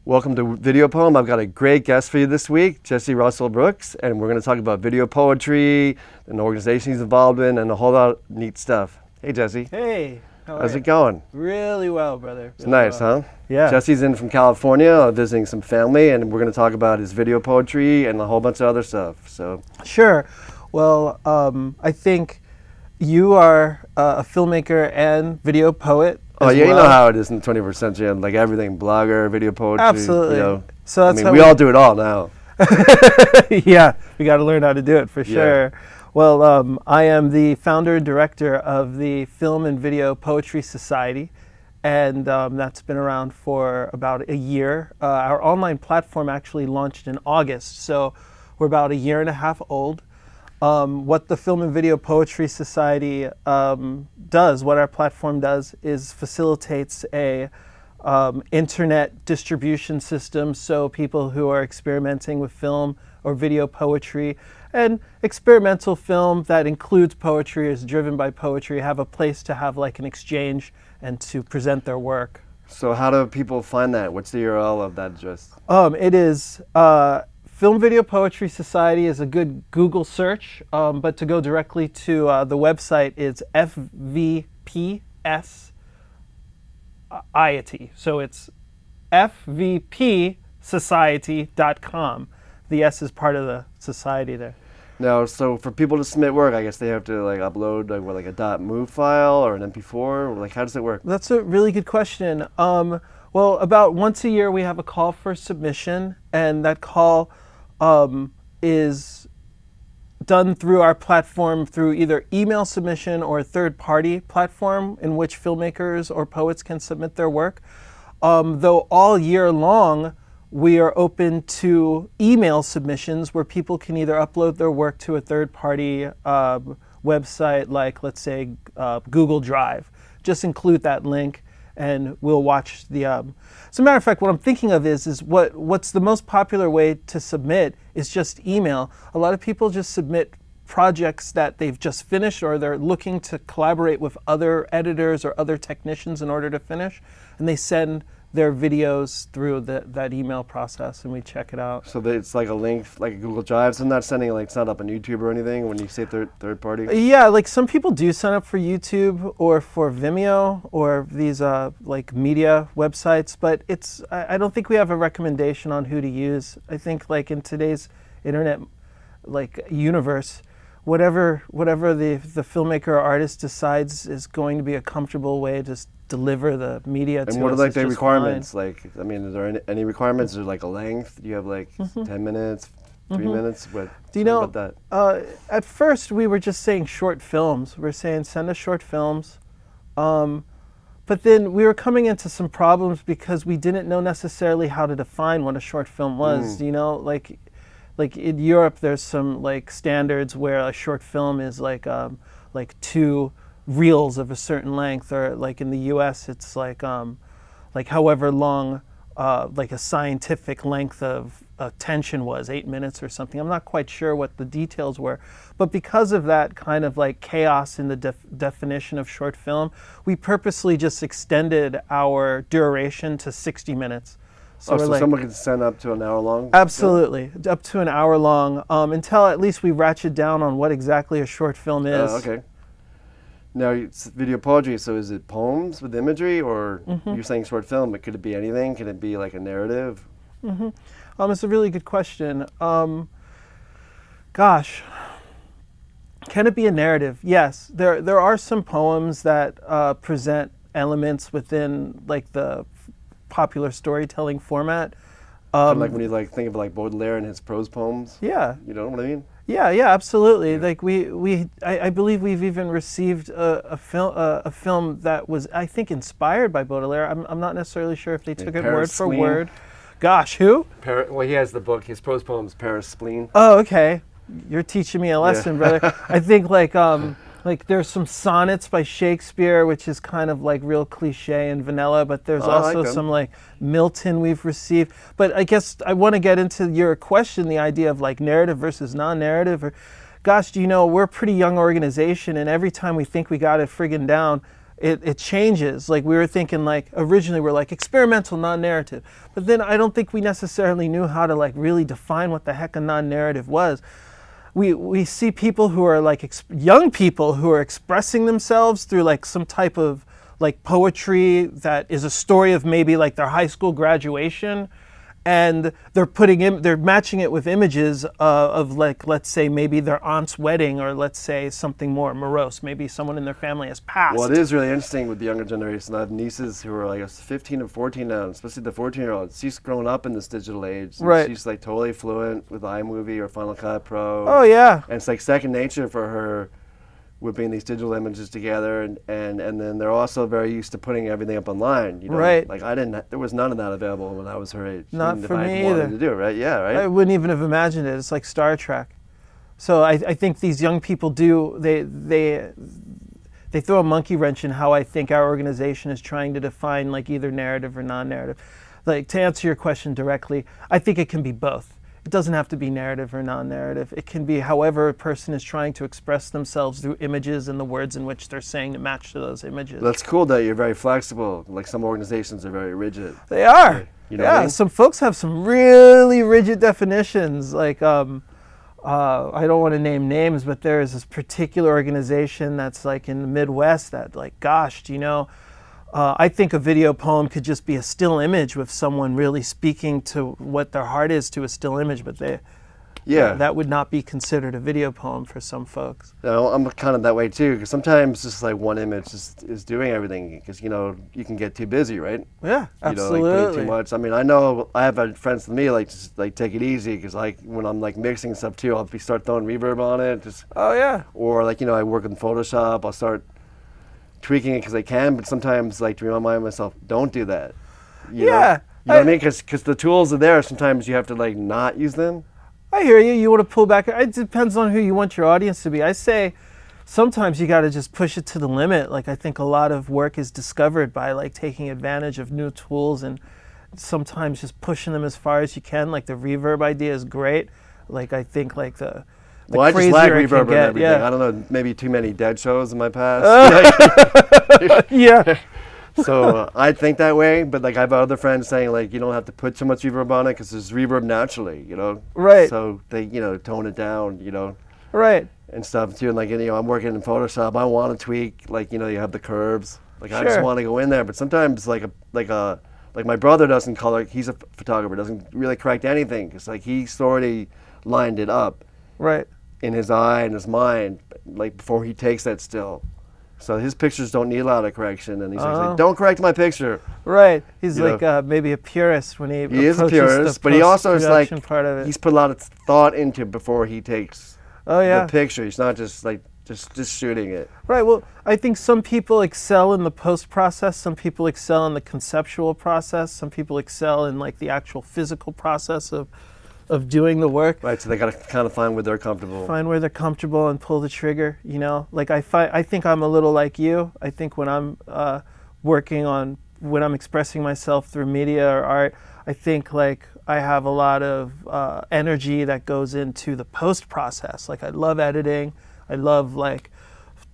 Welcome to Videopoem. I've got a great guest for you this week, Jesse Russell Brooks, and we're going to talk about video poetry and the organization he's involved in and a whole lot of neat stuff. Hey, Jesse. Hey. How's it going? Really well, brother. It's nice, huh? Yeah. Jesse's in from California, visiting some family, and we're going to talk about his video poetry and a whole bunch of other stuff. So. Sure. Well, I think you are a filmmaker and video poet. Oh yeah, well. You know how it is in the 21st century, like everything, blogger, video poetry. Absolutely. You know, so that's we all do it all now. Yeah, we got to learn how to do it for sure. Yeah. Well, I am the founder and director of the Film and Video Poetry Society, and that's been around for about a year. Our online platform actually launched in August, so we're about a year and a half old. What the Film and Video Poetry Society does, what our platform does, is facilitates a internet distribution system, so people who are experimenting with film or video poetry and experimental film that includes poetry, is driven by poetry, have a place to have like an exchange and to present their work. So how do people find that? What's the URL of that address? It is Film Video Poetry Society is a good Google search, but to go directly to the website is FVPSiety. So it's FVPsociety.com. The S is part of the society there. Now, so for people to submit work, I guess they have to like upload like a .mov file or an MP4. Like, how does it work? That's a really good question. Well, about once a year we have a call for submission, and that call is done through our platform through either email submission or a third-party platform in which filmmakers or poets can submit their work. Though all year long, we are open to email submissions where people can either upload their work to a third-party website like, let's say, Google Drive. Just include that link and we'll watch the... As a matter of fact, what I'm thinking of is what's the most popular way to submit is just email. A lot of people just submit projects that they've just finished, or they're looking to collaborate with other editors or other technicians in order to finish, and they send their videos through that email process, and we check it out. So it's like a link, like a Google Drive. So I'm not sending like, it's not up on YouTube or anything when you say third party? Yeah, like some people do sign up for YouTube or for Vimeo or these like media websites, but I don't think we have a recommendation on who to use. I think like in today's internet like universe, whatever the filmmaker or artist decides is going to be a comfortable way to deliver the media to us. And what are like the requirements? Fine. Like, I mean, is there any requirements? Is there like a length? Do you have like 10 minutes, 3 minutes? What? Do you know, about that? At first we were just saying short films. We're saying send us short films. But then we were coming into some problems because we didn't know necessarily how to define what a short film was. You know, like in Europe, there's some like standards where a short film is like 2 reels of a certain length, or like in the U.S. it's like however long like a scientific length of attention was, 8 minutes or something. I'm not quite sure what the details were, but because of that kind of like chaos in the definition of short film, we purposely just extended our duration to 60 minutes. So like, someone can send up to an hour long? Absolutely, up to an hour long, until at least we ratchet down on what exactly a short film is. Okay. Now, it's video poetry, so is it poems with imagery, or you're saying short film, but could it be anything? Could it be like a narrative? It's a really good question. Gosh, can it be a narrative? Yes, there are some poems that present elements within like the popular storytelling format. Like when you like think of like Baudelaire and his prose poems? Yeah. You know what I mean? Yeah, absolutely. Yeah. Like I believe we've even received a film that was, I think, inspired by Baudelaire. I'm not necessarily sure if they took it word for word. Gosh, who? Well, he has the book, his prose poems, Paris Spleen. Oh, okay. You're teaching me a lesson, brother. I think like there's some sonnets by Shakespeare, which is kind of like real cliche and vanilla, but there's also some like Milton we've received. But I guess I want to get into your question, the idea of like narrative versus non-narrative. Gosh, do you know, we're a pretty young organization, and every time we think we got it friggin' down, it changes. Like we were thinking, like originally we're like experimental non-narrative, but then I don't think we necessarily knew how to like really define what the heck a non-narrative was. We see people who are like young people who are expressing themselves through like some type of like poetry that is a story of maybe like their high school graduation, and they're matching it with images of like, let's say maybe their aunt's wedding, or let's say something more morose, maybe someone in their family has passed. Well, it is really interesting with the younger generation. I have nieces who are like 15 and 14 now, especially the 14-year-old. She's grown up in this digital age. Right. She's like totally fluent with iMovie or Final Cut Pro. Oh yeah. And it's like second nature for her whipping these digital images together, and then they're also very used to putting everything up online. You know? Right. Like there was none of that available when I was her age. Not even for if I me wanted either. to do it, right? Yeah, right. I wouldn't even have imagined it. It's like Star Trek. So I think these young people they throw a monkey wrench in how I think our organization is trying to define like either narrative or non-narrative. Like to answer your question directly, I think it can be both. It doesn't have to be narrative or non-narrative. It can be however a person is trying to express themselves through images and the words in which they're saying to match to those images. That's cool that you're very flexible. Like some organizations are very rigid. They are. You know what I mean? Some folks have some really rigid definitions. Like, I don't want to name names, but there is this particular organization that's like in the Midwest that, like, gosh, do you know, I think a video poem could just be a still image with someone really speaking to what their heart is to a still image, but that would not be considered a video poem for some folks. No, I'm kind of that way too, because sometimes just like one image is doing everything, because you can get too busy, right? Yeah, absolutely. Like putting too much. I mean, I know I have friends with me like just like take it easy, because like when I'm like mixing stuff too, I'll start throwing reverb on it, oh yeah. Or like I work in Photoshop, I'll start tweaking it because I can, but sometimes like to remind myself, don't do that. You know what I mean? Because the tools are there. Sometimes you have to like not use them. I hear you. You want to pull back. It depends on who you want your audience to be. I say sometimes you got to just push it to the limit. Like I think a lot of work is discovered by like taking advantage of new tools and sometimes just pushing them as far as you can. Like the reverb idea is great. Like I think like the I just like reverb and everything. Yeah. I don't know, maybe too many dead shows in my past. Yeah. So I think that way, but like I have other friends saying like you don't have to put too much reverb on it because there's reverb naturally, Right. So they tone it down, Right. and stuff too. And like I'm working in Photoshop, I want to tweak like you have the curves. Like I Sure. just want to go in there, but sometimes like my brother doesn't color. He's a photographer, doesn't really correct anything because like he's already lined it up. Right. In his eye and his mind, like before he takes that still. So his pictures don't need a lot of correction, and he's like, don't correct my picture. Right. He's like maybe a purist when he is a purist, but he also is like, part of it. he's put a lot of thought into it before he takes the picture. He's not just like, just shooting it. Right. Well, I think some people excel in the post process. Some people excel in the conceptual process. Some people excel in like the actual physical process of doing the work. Right, so they got to kind of find where they're comfortable. Find where they're comfortable and pull the trigger, Like I think I'm a little like you. I think when I'm when I'm expressing myself through media or art, I think like I have a lot of energy that goes into the post process. Like I love editing. I love like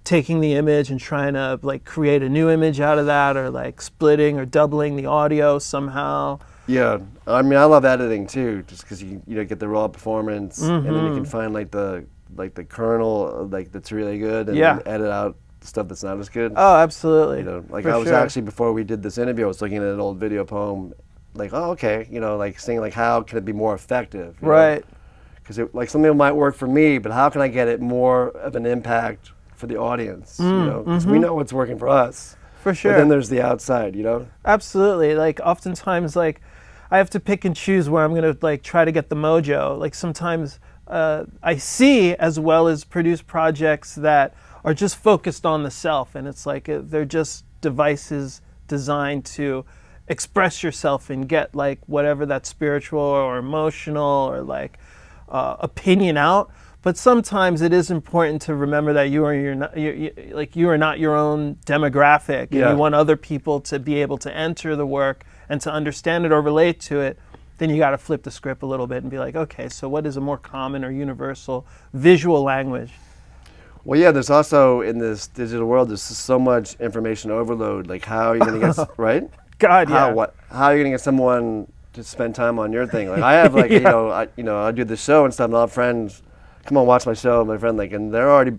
taking the image and trying to like create a new image out of that, or like splitting or doubling the audio somehow. Yeah, I mean, I love editing too, just because you get the raw performance, and then you can find like the kernel like that's really good, and then edit out the stuff that's not as good. Oh, absolutely. Like I was actually, before we did this interview, I was looking at an old video poem, like, oh, okay, like seeing like how can it be more effective, right? Because like something might work for me, but how can I get it more of an impact for the audience? Because we know what's working for us. For sure. But then there's the outside, Absolutely. Like oftentimes, like I have to pick and choose where I'm gonna like try to get the mojo. Like sometimes I see as well as produce projects that are just focused on the self, and it's like they're just devices designed to express yourself and get like whatever that spiritual or emotional or like opinion out. But sometimes it is important to remember that you are not your own demographic, and you want other people to be able to enter the work and to understand it or relate to it. Then you got to flip the script a little bit and be like, okay, so what is a more common or universal visual language? Well, yeah, there's also in this digital world, there's so much information overload. Like, how are you going to get right? God, How yeah. how are you going to get someone to spend time on your thing? Like, I have like Yeah. I do the show and stuff, and I'll have friends come on watch my show, my friend like, and they're already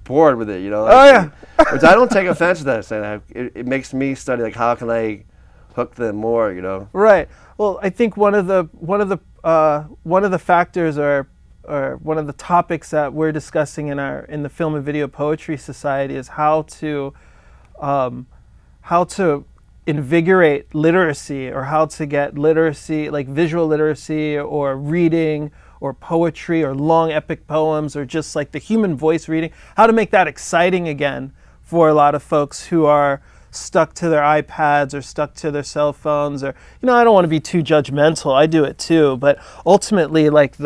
bored with it. Like, Oh yeah. which I don't take offense to that. Saying it makes me study like how can I hook them more. Right. Well, I think one of the factors or one of the topics that we're discussing in the Film and Video Poetry Society is how to invigorate literacy, or how to get literacy, like visual literacy or reading or poetry or long epic poems or just like the human voice reading, how to make that exciting again for a lot of folks who are stuck to their iPads or stuck to their cell phones. Or, I don't want to be too judgmental. I do it too. But ultimately, like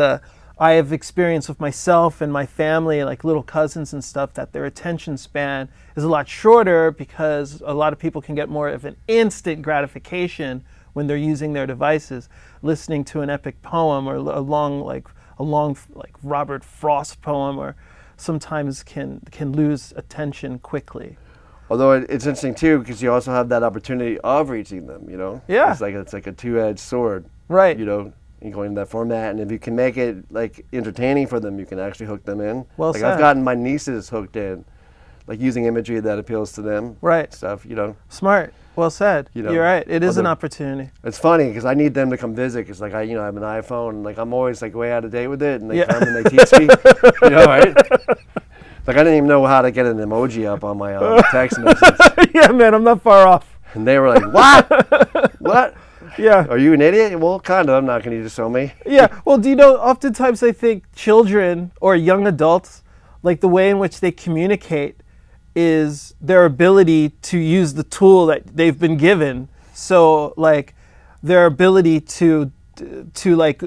I have experienced with myself and my family, like little cousins and stuff, that their attention span is a lot shorter because a lot of people can get more of an instant gratification when they're using their devices. Listening to an epic poem or a long Robert Frost poem, or sometimes can lose attention quickly. Although it's interesting too, because you also have that opportunity of reaching them. Yeah. It's like a two-edged sword. Right. And going into that format, and if you can make it like entertaining for them, you can actually hook them in. Well like said. I've gotten my nieces hooked in, like using imagery that appeals to them. Right. Stuff. Smart. Well said. You're right. It is an opportunity. It's funny because I need them to come visit because like I have an iPhone and like I'm always like way out of date with it, and they come and they teach me. Right? Like I didn't even know how to get an emoji up on my text message. Yeah, man, I'm not far off. And they were like, "What? What? Yeah. Are you an idiot?" Well, kind of. I'm not. Can you just show me? Yeah. Well, do you know, oftentimes I think children or young adults, like the way in which they communicate is their ability to use the tool that they've been given. So like their ability to like,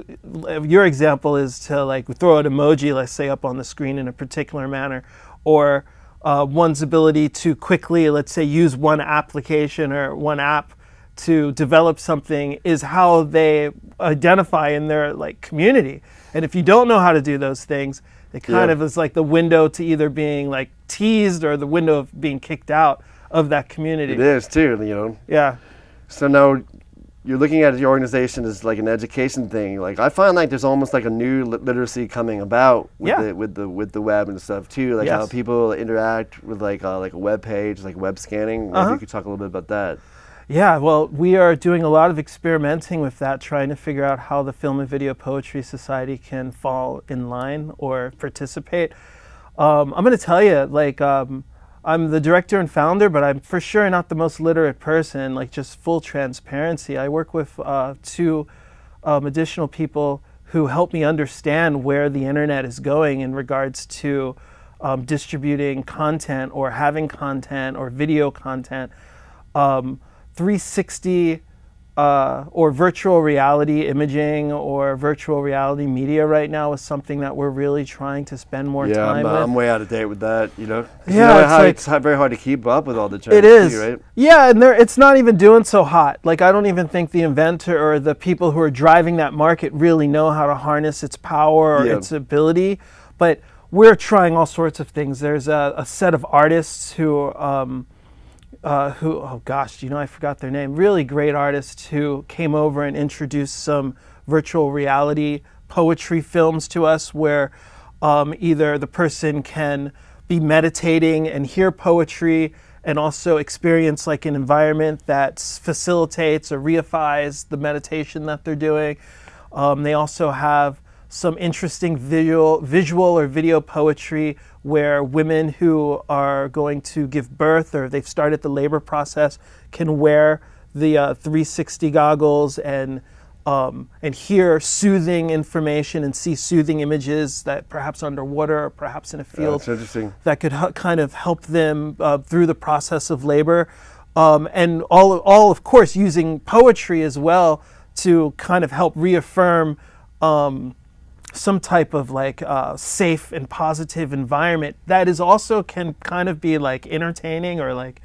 your example is to like throw an emoji, let's say, up on the screen in a particular manner, or one's ability to quickly, let's say, use one application or one app to develop something is how they identify in their like community. And if you don't know how to do those things, it kind of is like the window to either being like teased or the window of being kicked out of that community. It is too. Yeah. So now you're looking at your organization as like an education thing. Like I find like there's almost like a new literacy coming about with the web and stuff too. Like how people interact with like a web page, like web scanning. Maybe you could talk a little bit about that. Yeah, well, we are doing a lot of experimenting with that, trying to figure out how the Film and Video Poetry Society can fall in line or participate. I'm going to tell you, like, I'm the director and founder, but I'm for sure not the most literate person, like just full transparency. I work with two additional people who help me understand where the internet is going in regards to distributing content or having content or video content. 360 or virtual reality imaging or virtual reality media right now is something that we're really trying to spend more time with. I'm way out of date with that, Yeah, it's very hard to keep up with all the trends. It is, too, right? Yeah, and it's not even doing so hot. Like I don't even think the inventor or the people who are driving that market really know how to harness its power or its ability. But we're trying all sorts of things. There's a set of artists who oh gosh, I forgot their name. Really great artists who came over and introduced some virtual reality poetry films to us where either the person can be meditating and hear poetry and also experience like an environment that facilitates or reifies the meditation that they're doing. They also have some interesting visual or video poetry where women who are going to give birth or they've started the labor process can wear the 360 goggles and hear soothing information and see soothing images that perhaps underwater or perhaps in a field that could kind of help them through the process of labor. And all of course using poetry as well to kind of help reaffirm some type of like safe and positive environment that is also can kind of be like entertaining or like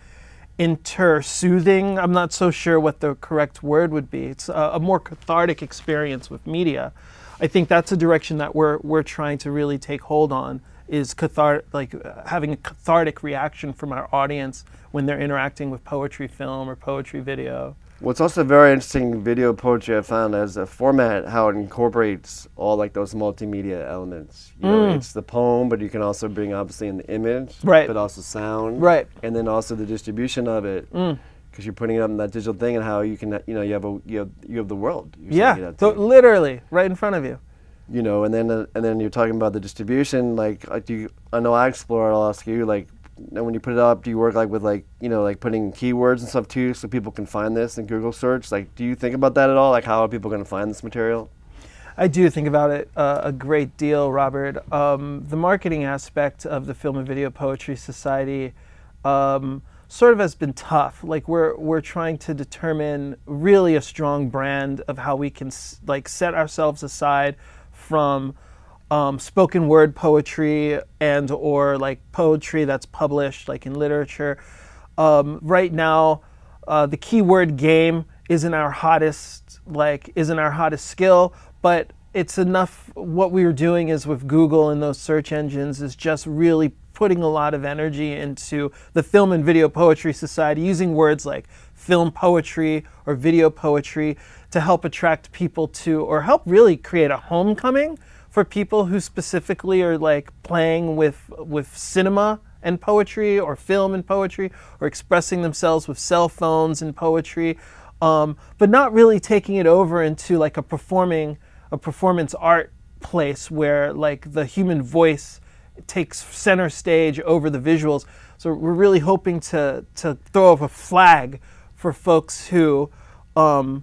inter-soothing. I'm not so sure what the correct word would be. It's a more cathartic experience with media. I think that's a direction that we're trying to really take hold on is having a cathartic reaction from our audience when they're interacting with poetry film or poetry video. What's also very interesting video poetry I found as a format, how it incorporates all like those multimedia elements. You know, it's the poem, but you can also bring obviously in the image, right, but also sound, right, and then also the distribution of it, because you're putting it up in that digital thing, and how you can, you know, you have the world. Literally right in front of you. You know, and then you're talking about the distribution. Like, I know I explore. I'll ask you, like, when you put it up, do you work like with like, you know, like putting keywords and stuff too, so people can find this in Google search? Like, do you think about that at all? Like, how are people going to find this material? I do think about it a great deal, Robert. The marketing aspect of the Film and Video Poetry Society sort of has been tough. Like, we're trying to determine really a strong brand of how we can like set ourselves aside from spoken word poetry and or like poetry that's published like in literature. Right now, the keyword game isn't our hottest skill, but it's enough. What we're doing is with Google and those search engines is just really putting a lot of energy into the Film and Video Poetry Society, using words like film poetry or video poetry to help attract people to, or help really create a homecoming for people who specifically are like playing with cinema and poetry, or film and poetry, or expressing themselves with cell phones and poetry, but not really taking it over into like a performance art place where like the human voice takes center stage over the visuals. So we're really hoping to throw up a flag for folks who their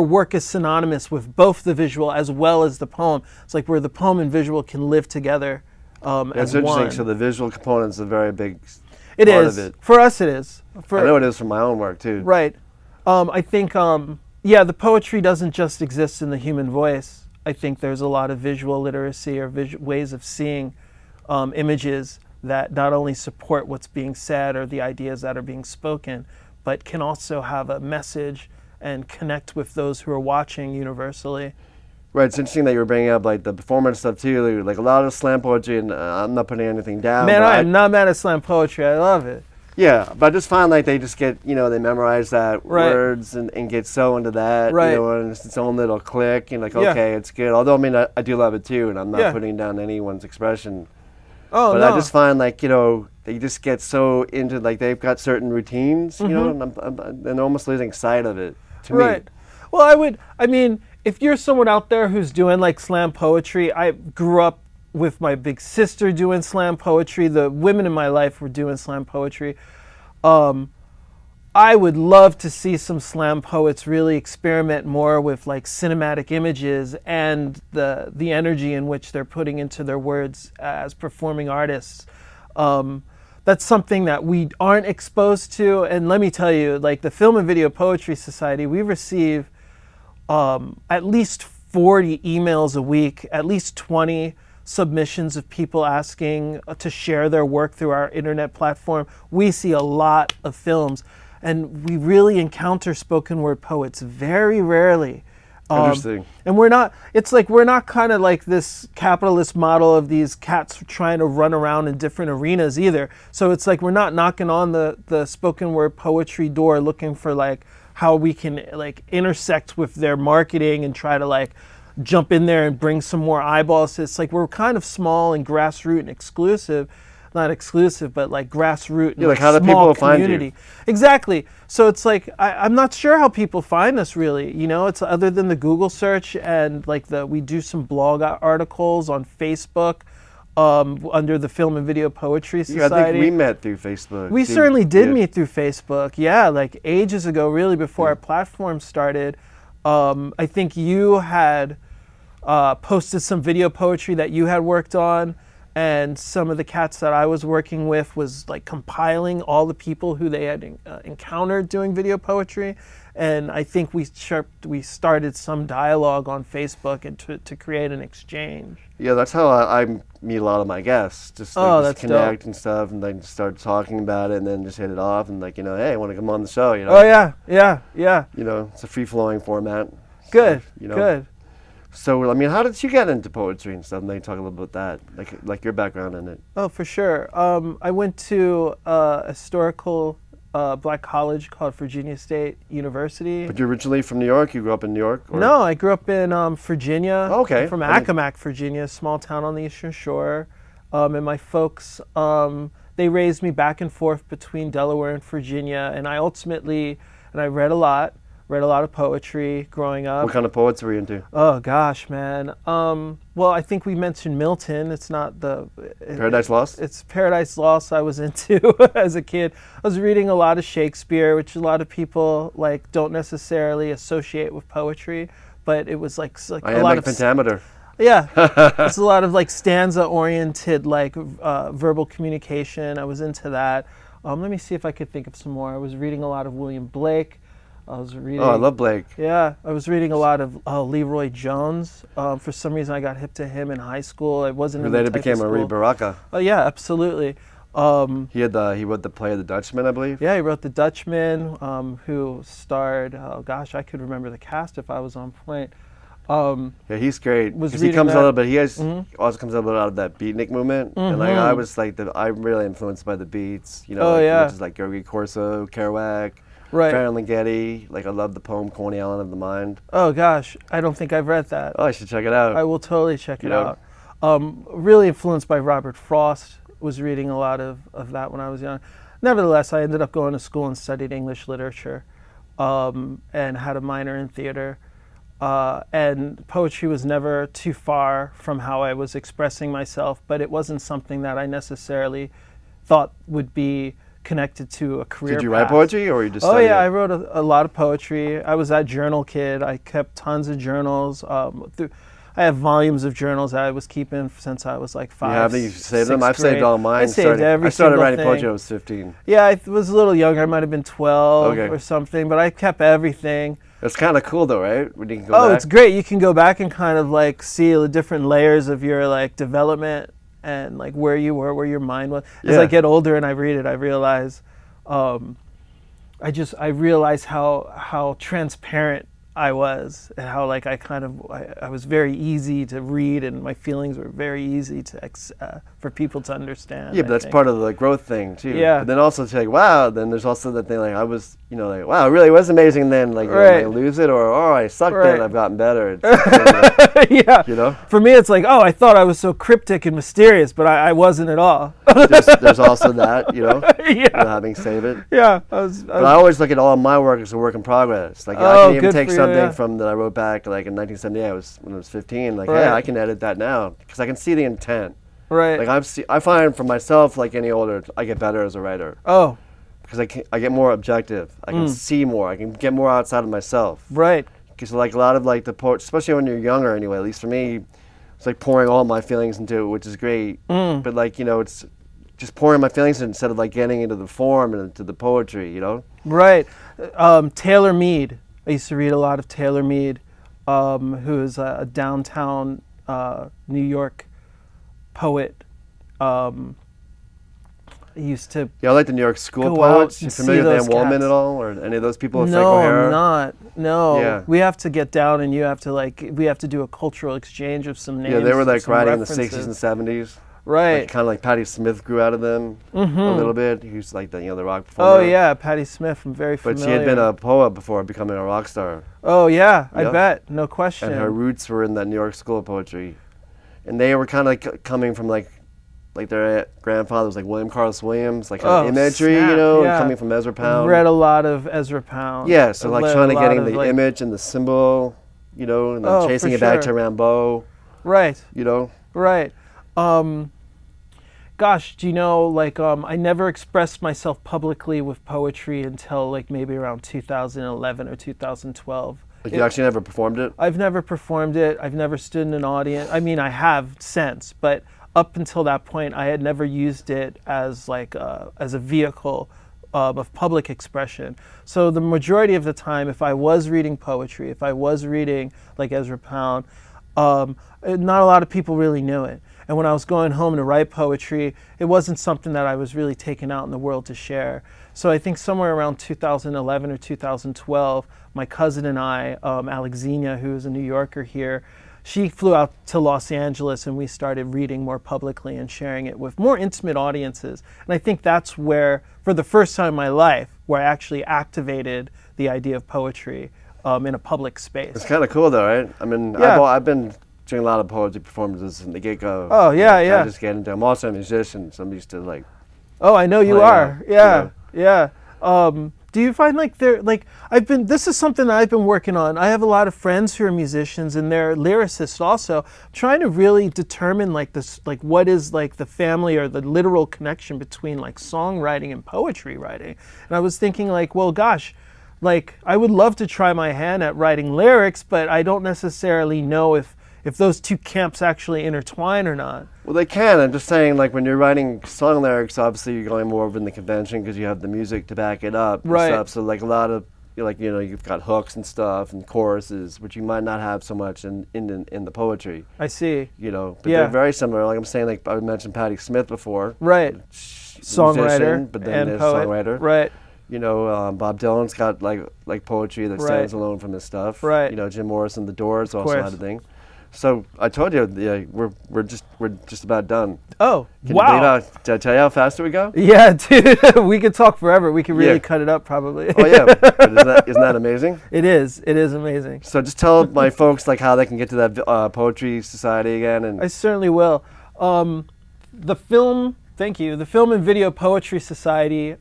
work is synonymous with both the visual as well as the poem. It's like where the poem and visual can live together That's as interesting. one. So the visual component is a very big part of it. For us it is. I know it is for my own work too. Right. I think, the poetry doesn't just exist in the human voice. I think there's a lot of visual literacy or ways of seeing images that not only support what's being said or the ideas that are being spoken, but can also have a message and connect with those who are watching universally. Right, it's interesting that you were bringing up like the performance stuff too. Like a lot of slam poetry, and I'm not putting anything down. Man, I'm not mad at slam poetry. I love it. Yeah, but I just find like they just get, you know, they memorize that words and get so into that, you know, and it's its own little click, and like, okay, it's good. Although, I mean, I do love it too, and I'm not putting down anyone's expression. Oh, but no. I just find like, you know, they just get so into, like, they've got certain routines, you know, and they're almost losing sight of it, to me. Well, if you're someone out there who's doing like slam poetry, I grew up with my big sister doing slam poetry. The women in my life were doing slam poetry. I would love to see some slam poets really experiment more with like cinematic images and the energy in which they're putting into their words as performing artists. That's something that we aren't exposed to. And let me tell you, like the Film and Video Poetry Society, we receive at least 40 emails a week, at least 20 submissions of people asking to share their work through our internet platform. We see a lot of films, and we really encounter spoken word poets very rarely. Interesting. And we're not kind of like this capitalist model of these cats trying to run around in different arenas either. So it's like we're not knocking on the spoken word poetry door looking for like how we can like intersect with their marketing and try to like jump in there and bring some more eyeballs. It's like we're kind of small and grassroots and exclusive. Not exclusive, but like grassroots and like how do people find you? Exactly. So it's like I'm not sure how people find us really. You know, it's other than the Google search and like we do some blog articles on Facebook under the Film and Video Poetry Society. Yeah, I think we met through Facebook. We certainly did meet through Facebook. Yeah, like ages ago, really before our platform started. I think you had posted some video poetry that you had worked on. And some of the cats that I was working with was like compiling all the people who they had encountered doing video poetry. And I think we started some dialogue on Facebook and to create an exchange. Yeah, that's how I meet a lot of my guests. Just connect and stuff, and then start talking about it, and then just hit it off, and like, you know, hey, I want to come on the show, you know. Oh yeah. You know, it's a free flowing format. Good. So, you know. Good. So, I mean, how did you get into poetry and stuff? Maybe talk a little bit about that, like your background in it. Oh, for sure. I went to a historical black college called Virginia State University. But you're originally from New York? You grew up in New York? Or? No, I grew up in Virginia. Oh, okay. I'm from Accomack, Virginia, a small town on the Eastern Shore. And my folks, they raised me back and forth between Delaware and Virginia. And I read a lot of poetry growing up. What kind of poets were you into? Oh, gosh, man. Well, I think we mentioned Milton. It's not the... Paradise Lost? It's Paradise Lost I was into as a kid. I was reading a lot of Shakespeare, which a lot of people like don't necessarily associate with poetry, but it was like a lot of... pentameter. Yeah, it's a lot of like stanza-oriented like verbal communication. I was into that. Let me see if I could think of some more. I was reading a lot of William Blake. I was reading. Oh, I love Blake. Yeah, I was reading a lot of Leroy Jones. For some reason, I got hip to him in high school. I wasn't. Who later became Marie Baraka. Oh yeah, absolutely. He wrote the play The Dutchman, I believe. Yeah, he wrote The Dutchman, who starred. Oh gosh, I could remember the cast if I was on point. Yeah, he's great. Because he comes a little bit. He also comes a little out of that beatnik movement, and like I was like I'm really influenced by the beats. You know, which is like Gheorghe Corso, Kerouac. Right. Farron Ligeti. Like I love the poem Coney Island of the Mind. Oh gosh, I don't think I've read that. Oh, I should check it out. I will totally check it out. Really influenced by Robert Frost. Was reading a lot of that when I was young. Nevertheless, I ended up going to school and studied English literature, and had a minor in theater. And poetry was never too far from how I was expressing myself, but it wasn't something that I necessarily thought would be connected to a career Did you path. write poetry, or you just? Oh yeah, I wrote a lot of poetry. I was that journal kid. I kept tons of journals. I have volumes of journals that I was keeping since I was like 5. You saved them? I've saved all mine. I saved every I started single writing thing. poetry when I was 15. Yeah, I was a little younger. I might have been 12 or something, but I kept everything. It's kind of cool though, right? When you can go back. It's great. You can go back and kind of like see the different layers of your like development and like where you were, where your mind was. As I get older and I read it, I realize, I realize how transparent I was, and how like I was very easy to read, and my feelings were very easy to for people to understand. Yeah, but that's part of the growth thing too. Yeah. But then also it's like, wow. Then there's also that thing like I was, like, wow, it really was amazing. Then like, right. I lose it, or I sucked. Right. Then I've gotten better. Yeah. You know. For me, it's like, I thought I was so cryptic and mysterious, but I wasn't at all. there's also that, having saved it. Yeah. But I always look at all my work as a work in progress. Like I can even take something from that I wrote back like in 1978. When I was 15. Like, hey, I can edit that now because I can see the intent. Right. Like I find for myself, like any older, I get better as a writer. Oh. Because I get more objective. I can see more. I can get more outside of myself. Right. Because like a lot of like the poets, especially when you're younger anyway, at least for me, it's like pouring all my feelings into it, which is great. But like, it's just pouring my feelings instead of like getting into the form and into the poetry, Right. Taylor Mead. I used to read a lot of Taylor Mead, who is a downtown New York poet. He used to I like the New York school poets. You familiar with Ann Wollman at all, or any of those people? No, I'm not. No. Yeah. We have to get down, and we have to do a cultural exchange of some names. Yeah, they were like writing references. in the 60s and 70s. Right. Like, kind of like Patti Smith grew out of them a little bit. He was like the rock performer. Oh yeah, Patti Smith. I'm very familiar. But she had been a poet before becoming a rock star. Oh yeah, I bet, no question. And her roots were in that New York school of poetry, and they were kind of like coming from like their grandfather was like William Carlos Williams, like imagery, snap. and Yeah. coming from Ezra Pound. Read a lot of Ezra Pound. Yeah, so like trying to get the like, image and the symbol, and then chasing it back to Rimbaud. Right. Right. Gosh, do you know, like, I never expressed myself publicly with poetry until, like, maybe around 2011 or 2012. Like you actually never performed it? I've never performed it. I've never stood in an audience. I mean, I have since, but up until that point, I had never used it as, like, as a vehicle of public expression. So the majority of the time, if I was reading poetry, if I was reading, like, Ezra Pound, not a lot of people really knew it. And when I was going home to write poetry, it wasn't something that I was really taking out in the world to share. So I think somewhere around 2011 or 2012, my cousin and I, Alexina, who is a New Yorker here, she flew out to Los Angeles and we started reading more publicly and sharing it with more intimate audiences. And I think that's where, for the first time in my life, where I actually activated the idea of poetry in a public space. It's kind of cool though, right? I mean, Yeah. I've been doing a lot of poetry performances from the get-go. Oh, yeah, yeah. I just get into. I'm also a musician, so I'm used to like. Oh, I know you play are. out, Yeah, yeah. Do you find like this is something that I've been working on. I have a lot of friends who are musicians and they're lyricists also, trying to really determine like this, like what is like the family or the literal connection between like songwriting and poetry writing. And I was thinking like, well, gosh, like I would love to try my hand at writing lyrics, but I don't necessarily know if those two camps actually intertwine or not. Well, they can. I'm just saying, like when you're writing song lyrics, obviously you're going more over in the convention because you have the music to back it up and Right. stuff. So like a lot of, like you've got hooks and stuff and choruses, which you might not have so much in the poetry. I see. But Yeah. they're very similar. Like I'm saying, like I mentioned Patti Smith before. Right. Songwriter Musician, but then and there's poet. songwriter. Right. Bob Dylan's got like poetry that stands alone from his stuff. Right. Jim Morrison, The Doors also course. had a thing. So I told you, we're just about done. Oh, Can wow. you believe did I tell you how fast we go? Yeah, dude, we could talk forever. We could really Yeah. cut it up probably. Oh yeah, but isn't that amazing? It is amazing. So just tell my folks like how they can get to that poetry society again. And I certainly will. Thank you. The Film and Video Poetry Society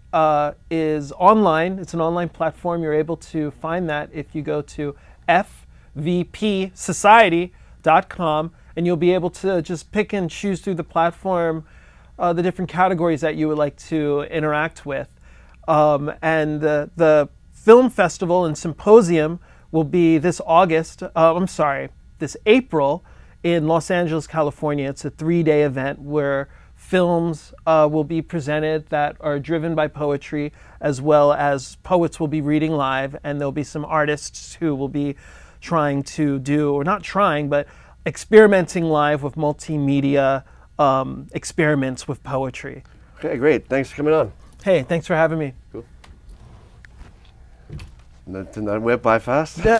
is online. It's an online platform. You're able to find that if you go to fvpsociety.com, and you'll be able to just pick and choose through the platform the different categories that you would like to interact with. And the film festival and symposium will be this April in Los Angeles, California. It's a 3-day event where films will be presented that are driven by poetry, as well as poets will be reading live, and there'll be some artists who will be trying to do, or not trying, but experimenting live with multimedia experiments with poetry. okay, great. Thanks for coming on. Hey, thanks for having me. Cool. Didn't that whip by fast? Yeah.